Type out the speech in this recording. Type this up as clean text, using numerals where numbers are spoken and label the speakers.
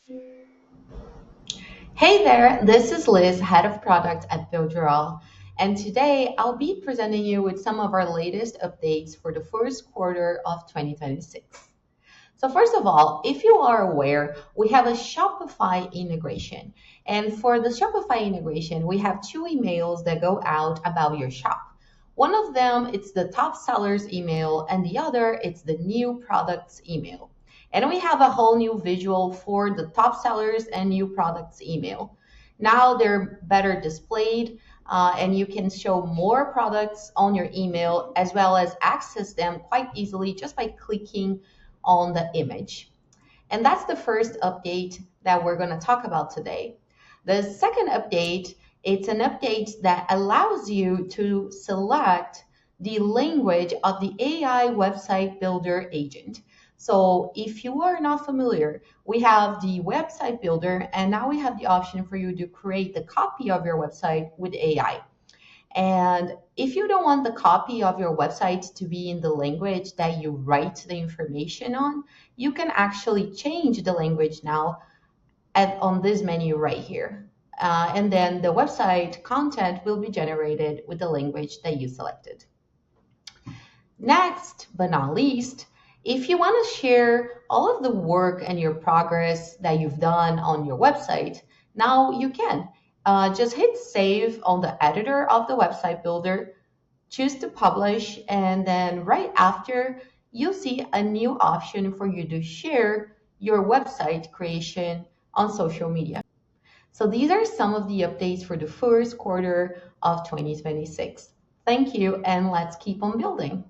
Speaker 1: Hey there, this is Liz, Head of Product at Builderall, and today I'll be presenting you with some of our latest updates for the first quarter of 2026. So first of all, if you are aware, we have a Shopify integration. And for the Shopify integration, we have two emails that go out about your shop. One of them, it's the top sellers email, and the other, it's the new products email. And we have a whole new visual for the top sellers and new products email. Now they're better displayed, and you can show more products on your email as well as access them quite easily just by clicking on the image. And that's the first update that we're going to talk about today. The second update, it's an update that allows you to select the language of the AI website builder agent. So if you are not familiar, we have the website builder, and now we have the option for you to create the copy of your website with AI. And if you don't want the copy of your website to be in the language that you write the information on, you can actually change the language now on this menu right here. And then the website content will be generated with the language that you selected. Next, but not least, if you want to share all of the work and your progress that you've done on your website, now you can. Just hit save on the editor of the website builder, choose to publish, and then right after, you'll see a new option for you to share your website creation on social media. So these are some of the updates for the first quarter of 2026. Thank you, and let's keep on building.